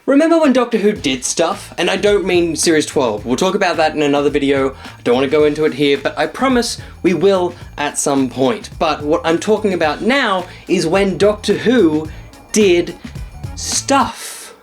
Remember when Doctor Who did stuff? And I don't mean Series 12. We'll talk about that in another video. I don't want to go into it here, but I promise we will at some point. But what I'm talking about now is when Doctor Who did stuff.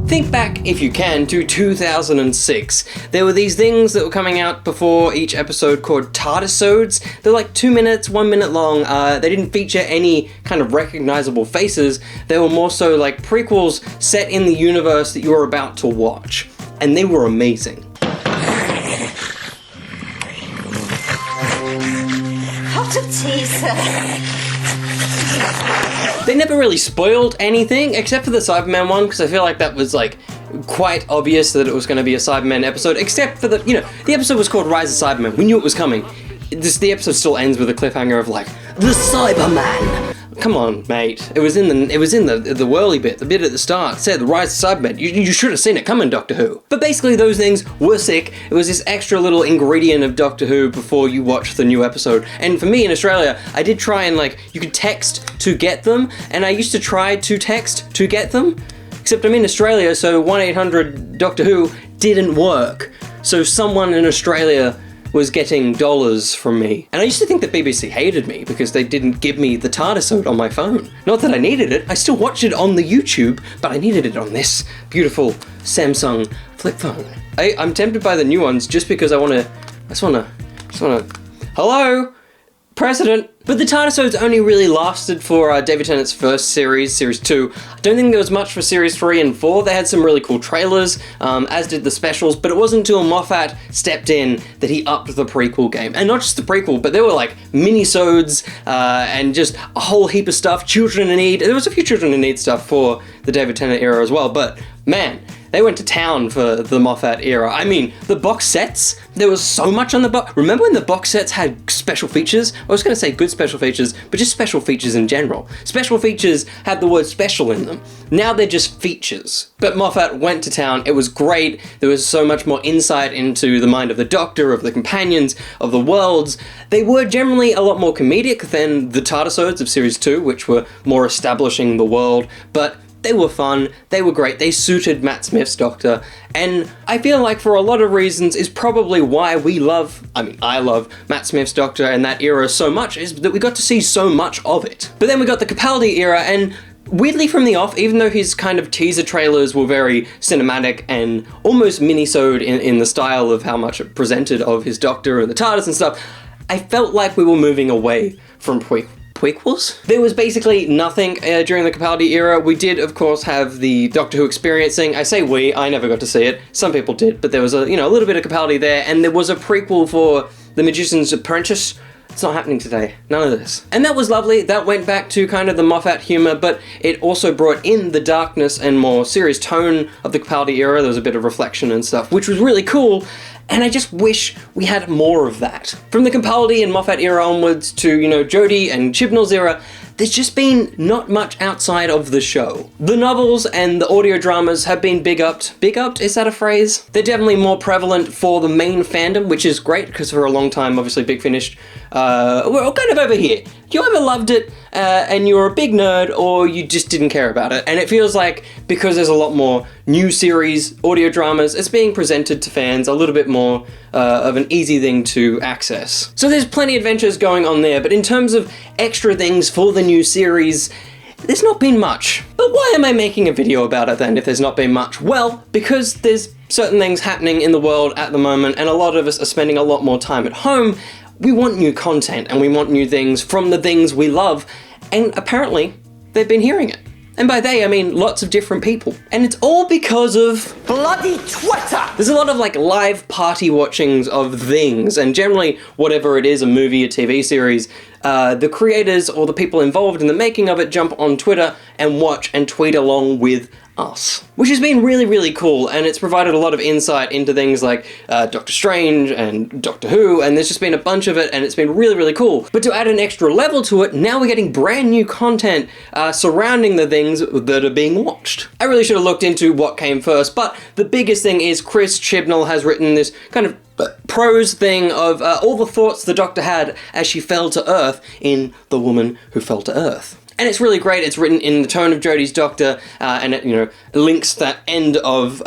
Think back, if you can, to 2006. There were these things that were coming out before each episode called TARDISodes. They're like 2 minutes, 1 minute long. They didn't feature any kind of recognizable faces. They were more so like prequels set in the universe that you were about to watch. And they were amazing. Hot of tea, sir. They never really spoiled anything, except for the Cyberman one, because I feel like that was like quite obvious that it was going to be a Cyberman episode, except for the, the episode was called Rise of Cyberman. We knew it was coming. The episode still ends with a cliffhanger of like, the Cyberman! Come on, mate. It was in the whirly bit, the bit at the start. It said the Rise of Cybermen. You should have seen it coming, Doctor Who. But basically those things were sick. It was this extra little ingredient of Doctor Who before you watch the new episode. And for me in Australia, I did try and you could text to get them, and I used to try to text to get them. Except I'm in Australia, so 1-800-Doctor-Who didn't work. So someone in Australia was getting dollars from me. And I used to think that BBC hated me because they didn't give me the TARDISode on my phone. Not that I needed it, I still watched it on the YouTube, but I needed it on this beautiful Samsung flip phone. I'm tempted by the new ones just because I just wanna, hello? President. But the TARDISodes only really lasted for David Tennant's first series, Series 2. I don't think there was much for Series 3 and 4. They had some really cool trailers, as did the specials, but it wasn't until Moffat stepped in that he upped the prequel game. And not just the prequel, but there were like Minisodes, and just a whole heap of stuff, Children in Need. There was a few Children in Need stuff for the David Tennant era as well, but man, they went to town for the Moffat era. I mean, the box sets, there was so much on the box. Remember when the box sets had special features? I was going to say good special features, but just special features in general. Special features had the word special in them. Now they're just features. But Moffat went to town. It was great. There was so much more insight into the mind of the Doctor, of the companions, of the worlds. They were generally a lot more comedic than the TARDISodes of Series 2, which were more establishing the world, but they were fun, they were great, they suited Matt Smith's Doctor, and I feel like for a lot of reasons is probably why I love Matt Smith's Doctor and that era so much, is that we got to see so much of it. But then we got the Capaldi era, and weirdly from the off, even though his kind of teaser trailers were very cinematic and almost minisode in the style of how much it presented of his Doctor and the TARDIS and stuff, I felt like we were moving away from prequels. There was basically nothing during the Capaldi era. We did, of course, have the Doctor Who experiencing. I say we, I never got to see it. Some people did, but there was a little bit of Capaldi there, and there was a prequel for The Magician's Apprentice. It's not happening today. None of this. And that was lovely. That went back to kind of the Moffat humor, but it also brought in the darkness and more serious tone of the Capaldi era. There was a bit of reflection and stuff, which was really cool. And I just wish we had more of that. From the Capaldi and Moffat era onwards to, Jodie and Chibnall's era, there's just been not much outside of the show. The novels and the audio dramas have been big upped. Big upped, is that a phrase? They're definitely more prevalent for the main fandom, which is great, because for a long time, obviously, Big Finish, we're kind of over here. You either loved it, and you were a big nerd, or you just didn't care about it. And it feels like, because there's a lot more new series, audio dramas, it's being presented to fans a little bit more of an easy thing to access. So there's plenty of adventures going on there, but in terms of extra things for the new series, there's not been much. But why am I making a video about it then if there's not been much? Well, because there's certain things happening in the world at the moment, and a lot of us are spending a lot more time at home. We want new content, and we want new things from the things we love, and apparently they've been hearing it. And by they, I mean lots of different people. And it's all because of bloody Twitter! There's a lot of live party watchings of things, and generally whatever it is, a movie, a TV series, the creators or the people involved in the making of it jump on Twitter and watch and tweet along with us. Which has been really, really cool, and it's provided a lot of insight into things like Doctor Strange and Doctor Who, and there's just been a bunch of it, and it's been really, really cool. But to add an extra level to it, now we're getting brand new content surrounding the things that are being watched. I really should have looked into what came first, but the biggest thing is Chris Chibnall has written this kind of prose thing of all the thoughts the Doctor had as she fell to Earth in The Woman Who Fell to Earth. And it's really great. It's written in the tone of Jodie's Doctor, and it, links that end of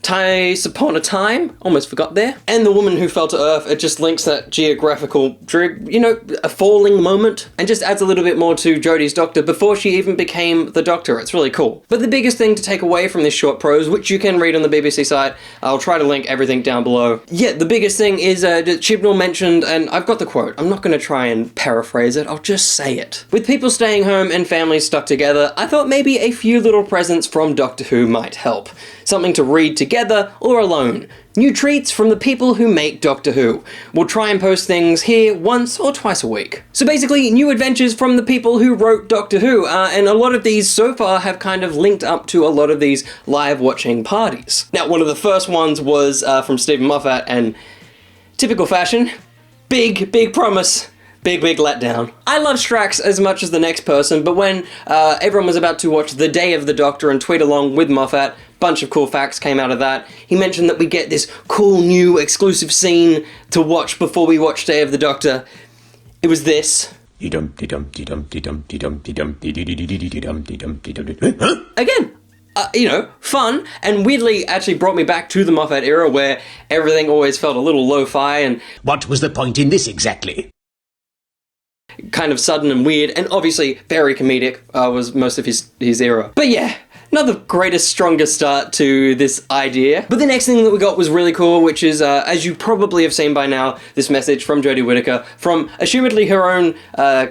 Ties Upon a Time, almost forgot there, and The Woman Who Fell to Earth. It just links that geographical, a falling moment, and just adds a little bit more to Jodie's Doctor before she even became the Doctor. It's really cool. But the biggest thing to take away from this short prose, which you can read on the BBC site, I'll try to link everything down below. Yeah, the biggest thing is that Chibnall mentioned, and I've got the quote, I'm not going to try and paraphrase it, I'll just say it. With people staying home and families stuck together, I thought maybe a few little presents from Doctor Who might help. Something to read together or alone. New treats from the people who make Doctor Who. We'll try and post things here once or twice a week. So basically, new adventures from the people who wrote Doctor Who, and a lot of these so far have kind of linked up to a lot of these live watching parties. Now, one of the first ones was from Stephen Moffat, and typical fashion, big promise. Big letdown. I love Strax as much as the next person, but when everyone was about to watch The Day of the Doctor and tweet along with Moffat, bunch of cool facts came out of that. He mentioned that we get this cool new exclusive scene to watch before we watch Day of the Doctor. It was this. Again, fun, and weirdly actually brought me back to the Moffat era where everything always felt a little lo-fi and... What was the point in this exactly? Kind of sudden and weird, and obviously very comedic was most of his era. But yeah, not the greatest, strongest start to this idea. But the next thing that we got was really cool, which is, as you probably have seen by now, this message from Jodie Whittaker from, assumedly, her own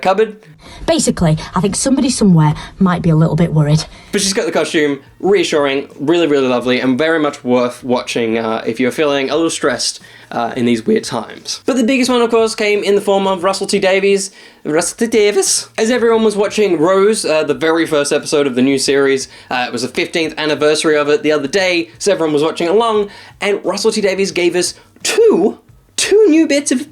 cupboard. Basically, I think somebody somewhere might be a little bit worried. But she's got the costume, reassuring, really lovely, and very much worth watching if you're feeling a little stressed in these weird times. But the biggest one, of course, came in the form of Russell T Davies. As everyone was watching Rose, the very first episode of the new series. It was the 15th anniversary of it the other day, so everyone was watching along, and Russell T Davies gave us two new bits of,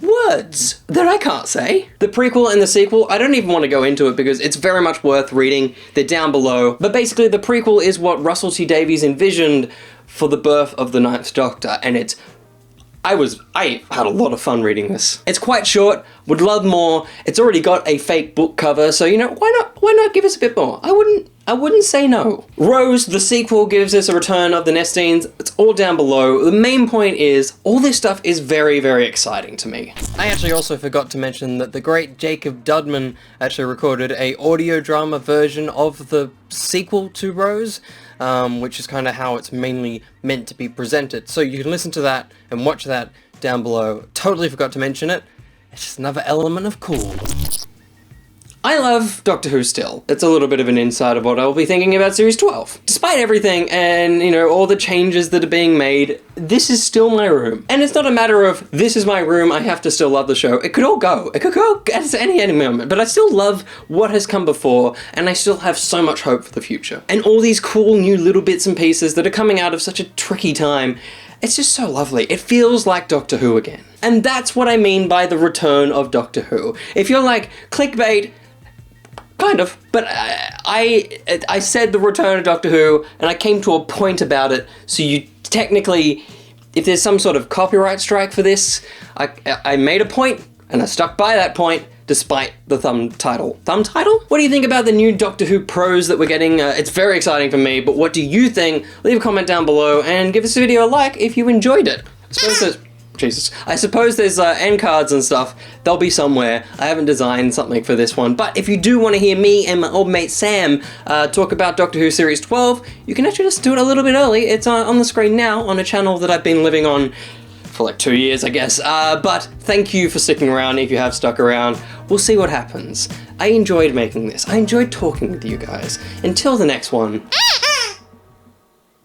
words that I can't say. The prequel and the sequel, I don't even want to go into it because it's very much worth reading. They're down below. But basically, the prequel is what Russell T Davies envisioned for the birth of the Ninth Doctor, and I had a lot of fun reading this. It's quite short, would love more. It's already got a fake book cover, so why not give us a bit more? I wouldn't say no. Rose, the sequel, gives us a return of the Nestines. It's all down below. The main point is, all this stuff is very exciting to me. I actually also forgot to mention that the great Jacob Dudman actually recorded a audio drama version of the sequel to Rose, which is kind of how it's mainly meant to be presented. So you can listen to that and watch that down below. Totally forgot to mention it. It's just another element of cool. I love Doctor Who still. It's a little bit of an insight of what I'll be thinking about Series 12. Despite everything and, all the changes that are being made, this is still my room. And it's not a matter of, this is my room, I have to still love the show. It could all go. It could go at any moment. But I still love what has come before, and I still have so much hope for the future. And all these cool new little bits and pieces that are coming out of such a tricky time. It's just so lovely. It feels like Doctor Who again. And that's what I mean by the return of Doctor Who. If you're like, clickbait, kind of, but I said the return of Doctor Who, and I came to a point about it, so you technically, if there's some sort of copyright strike for this, I made a point, and I stuck by that point, despite the thumb title. Thumb title? What do you think about the new Doctor Who prose that we're getting? It's very exciting for me, but what do you think? Leave a comment down below, and give this video a like if you enjoyed it. I suppose there's end cards and stuff. They'll be somewhere. I haven't designed something for this one. But if you do want to hear me and my old mate Sam talk about Doctor Who Series 12, you can actually just do it a little bit early. It's on the screen now on a channel that I've been living on for like 2 years, I guess. But thank you for sticking around if you have stuck around. We'll see what happens. I enjoyed making this. I enjoyed talking with you guys. Until the next one.